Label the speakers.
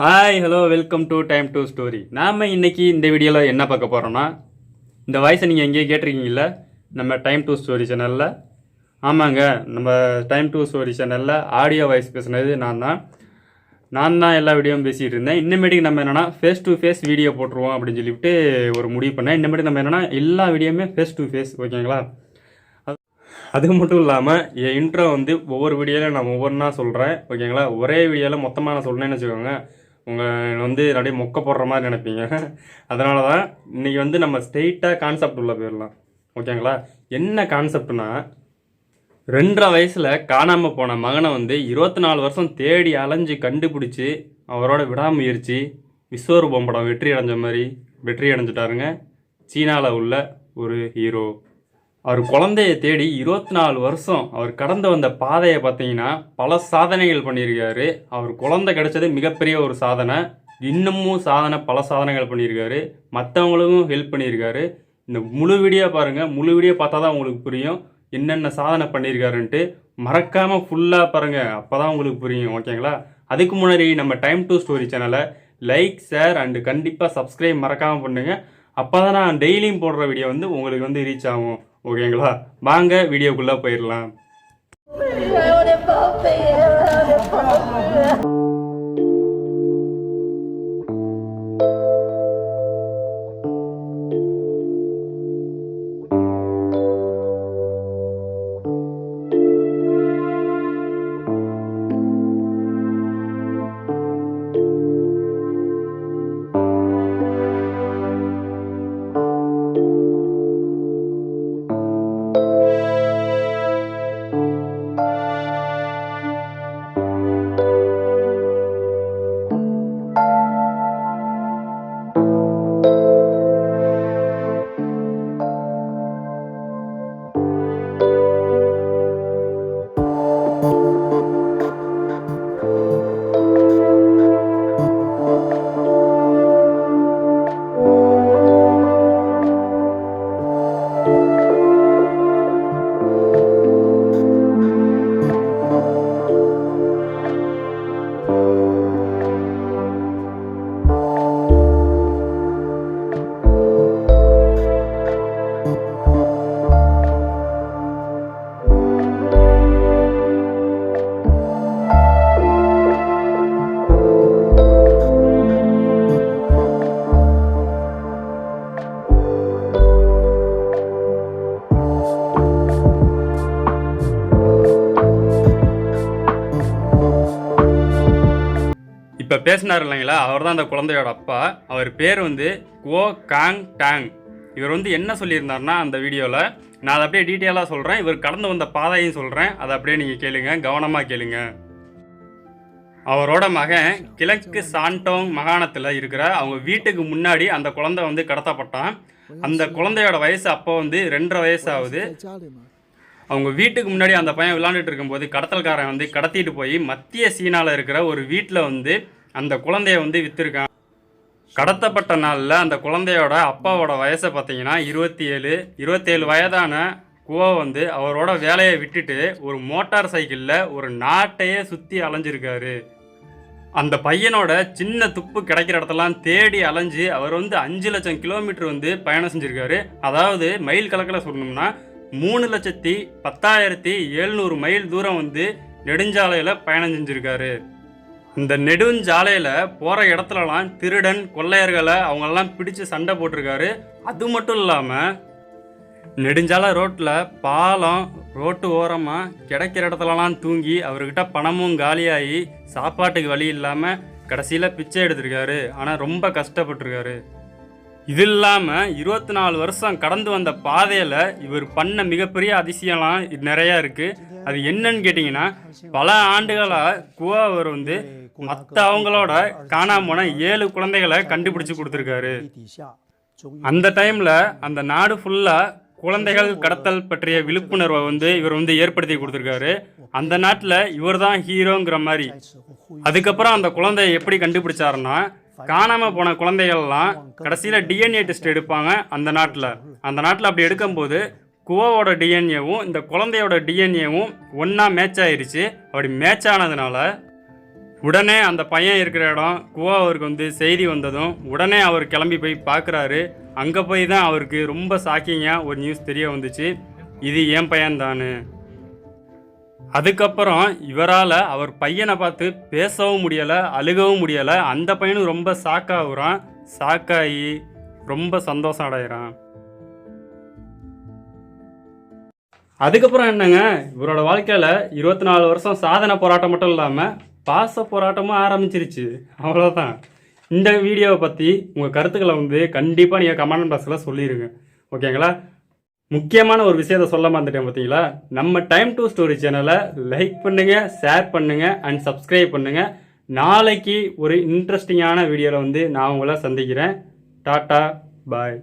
Speaker 1: Hi hello welcome to time to story. நாம் இன்றைக்கி இந்த வீடியோவில் என்ன பார்க்க போகிறோன்னா, இந்த வாய்ஸை நீங்கள் எங்கேயே கேட்டிருக்கீங்கள நம்ம டைம் டு ஸ்டோரி சேனலில். ஆமாங்க, நம்ம டைம் டு ஸ்டோரி சேனலில் ஆடியோ வாய்ஸ் பேசுனது நான் தான் எல்லா வீடியோவும் பேசிகிட்டு இருந்தேன். இன்னமேட்டுக்கு நம்ம என்னென்னா ஃபேஸ் டு ஃபேஸ் வீடியோ போட்டுருவோம் அப்படின்னு சொல்லிவிட்டு ஒரு முடிவு பண்ணேன். இன்னமேட்டுக்கு நம்ம என்னென்னா எல்லா வீடியோவுமே ஃபேஸ் டு ஃபேஸ், ஓகேங்களா? அது மட்டும் இல்லாமல் என் இன்ட்ரோ ஒவ்வொரு வீடியோவில் நான் ஒவ்வொன்றா சொல்கிறேன், ஓகேங்களா? ஒரே வீடியோவில் மொத்தமாக நான் சொல்கிறேன்னு வச்சுக்கோங்க, உங்கள் நிறைய மொக்க போடுற மாதிரி நினைப்பீங்க. அதனால தான் இன்றைக்கி நம்ம ஸ்ட்ரெயிட்டாக கான்செப்ட் உள்ளே போயிடலாம், ஓகேங்களா? என்ன கான்செப்ட்னா, 2.5 வயசில் காணாமல் போன மகனை 24 வருஷம் தேடி அலைஞ்சு கண்டுபிடிச்சி அவரோட விடாமுயற்சி விஸ்வரூபம் படம் வெற்றி அடைஞ்சிட்டாருங்க. சீனாவில் உள்ள ஒரு ஹீரோ. அவர் குழந்தைய தேடி 24 வருஷம் அவர் கடந்து வந்த பாதையை பார்த்தீங்கன்னா பல சாதனைகள் பண்ணியிருக்காரு. அவர் குழந்தை கிடைச்சது மிகப்பெரிய ஒரு சாதனை. இன்னமும் பல சாதனைகள் பண்ணியிருக்காரு. மற்றவங்களுக்கும் ஹெல்ப் பண்ணியிருக்காரு. இந்த முழு வீடியோ பாருங்கள். முழு வீடியோ பார்த்தா தான் உங்களுக்கு புரியும் என்னென்ன சாதனை பண்ணியிருக்காருன்ட்டு. மறக்காமல் ஃபுல்லாக பாருங்கள், அப்போ தான் உங்களுக்கு புரியும், ஓகேங்களா? அதுக்கு முன்னாடி நம்ம டைம் டு ஸ்டோரி சேனலை லைக், ஷேர் அண்டு கண்டிப்பாக சப்ஸ்கிரைப் மறக்காமல் பண்ணுங்கள். அப்போ தான் நான் டெய்லியும் போடுற வீடியோ உங்களுக்கு ரீச் ஆகும், ஓகேங்களா? வாங்க வீடியோக்குள்ளே போயிடலாம். இப்போ பேசினார் இல்லைங்களா, அவர் தான் அந்த குழந்தையோட அப்பா. அவர் பேர் குவோ காங் டாங். இவர் என்ன சொல்லியிருந்தார்னா, அந்த வீடியோவில் நான் அதை அப்படியே டீட்டெயிலாக சொல்கிறேன். இவர் கடந்து வந்த பாதையும் சொல்கிறேன், அதை அப்படியே நீங்கள் கேளுங்க, கவனமாக கேளுங்க. அவரோட மகன் கிழக்கு சாண்டோங் மாகாணத்தில் இருக்கிற அவங்க வீட்டுக்கு முன்னாடி அந்த குழந்தை கடத்தப்பட்டான். அந்த குழந்தையோட வயசு அப்போ 2.5 வயசு ஆகுது. அவங்க வீட்டுக்கு முன்னாடி அந்த பையன் விளாண்டுட்டு இருக்கும்போது கடத்தல்காரன் கடத்திட்டு போய் மத்திய சீனாவில் இருக்கிற ஒரு வீட்டில் அந்த குழந்தைய விற்றுருக்கான். கடத்தப்பட்ட நாளில் அந்த குழந்தையோட அப்பாவோட வயசை பார்த்தீங்கன்னா 27 வயதான குவோ அவரோட வேலையை விட்டுட்டு ஒரு மோட்டார் சைக்கிளில் ஒரு நாட்டையே சுற்றி அலைஞ்சிருக்காரு. அந்த பையனோட சின்ன துப்பு கிடைக்கிற இடத்தெல்லாம் தேடி அலைஞ்சு அவர் 5 லட்சம் கிலோமீட்டர் பயணம் செஞ்சுருக்காரு. அதாவது மைல் கணக்கில் சொல்லணும்னா 3,10,700 மைல் தூரம் நெடுஞ்சாலையில் பயணம் செஞ்சுருக்காரு. இந்த நெடுஞ்சாலையில் போகிற இடத்துலலாம் திருடன் கொள்ளையர்களை அவங்களெல்லாம் பிடிச்சி சண்டை போட்டிருக்காரு. அது மட்டும் இல்லாமல் நெடுஞ்சாலை ரோட்டில் பாலம் ரோட்டு ஓரமாக கிடைக்கிற இடத்துலலாம் தூங்கி அவர்கிட்ட பணமும் காலியாகி சாப்பாட்டுக்கு வழி இல்லாமல் கடைசியில் பிச்சை எடுத்திருக்காரு. ஆனால் ரொம்ப கஷ்டப்பட்டிருக்காரு. இது இல்லாமல் 24 வருஷம் கடந்து வந்த பாதையில் இவர் பண்ண மிகப்பெரிய அதிசயம்லாம் நிறையா இருக்குது. அது என்னன்னு கேட்டிங்கன்னா, பல ஆண்டுகளாக குவோ அவர் மற்ற அவங்களோட காணாம போன 7 குழந்தைகளை கண்டுபிடிச்சி கொடுத்துருக்காரு. அந்த டைமில் அந்த நாடு ஃபுல்லாக குழந்தைகள் கடத்தல் பற்றிய விழிப்புணர்வை இவர் ஏற்படுத்தி கொடுத்துருக்காரு. அந்த நாட்டில் இவர் தான் ஹீரோங்கிற மாதிரி. அதுக்கப்புறம் அந்த குழந்தைய எப்படி கண்டுபிடிச்சாருன்னா, காணாமல் போன குழந்தைகள்லாம் கடைசியில் டிஎன்ஏ டெஸ்ட் எடுப்பாங்க அந்த நாட்டில். அப்படி எடுக்கும்போது குவோவோட டிஎன்ஏவும் இந்த குழந்தையோட டிஎன்ஏவும் ஒன்றா மேட்ச் ஆயிடுச்சு. அப்படி மேட்ச் ஆனதுனால உடனே அந்த பையன் இருக்கிற இடம் குவாவருக்கு வந்து செய்தி வந்ததும் உடனே அவர் கிளம்பி போய் பார்க்குறாரு. அங்கே போய் தான் அவருக்கு ரொம்ப ஷாக்கிங்காக ஒரு நியூஸ் தெரிய வந்துச்சு, இது என் பையன்தானு. அதுக்கப்புறம் இவரால் அவர் பையனை பார்த்து பேசவும் முடியலை, அழுகவும் முடியலை. அந்த பையனும் ரொம்ப ஷாக்காகுறான். ஷாக்காகி ரொம்ப சந்தோஷம் அடைகிறான். அதுக்கப்புறம் என்னங்க, இவரோட வாழ்க்கையில் 24 வருஷம் சாதனை போராட்டம் மட்டும் இல்லாமல் பாச போராட்டமும் ஆரம்பிச்சிருச்சு. அவ்வளோதான். இந்த வீடியோவை பற்றி உங்கள் கருத்துக்களை வந்து கண்டிப்பாக நீங்கள் கமெண்ட் பாக்ஸில் சொல்லிடுங்க, ஓகேங்களா? முக்கியமான ஒரு விஷயத்தை சொல்ல மறந்துட்டேன் பார்த்தீங்களா, நம்ம டைம் டு ஸ்டோரி சேனலை லைக் பண்ணுங்கள், ஷேர் பண்ணுங்கள் அண்ட் சப்ஸ்கிரைப் பண்ணுங்கள். நாளைக்கு ஒரு இன்ட்ரெஸ்டிங்கான வீடியோவில் வந்து நான் உங்களை சந்திக்கிறேன். டாட்டா பாய்.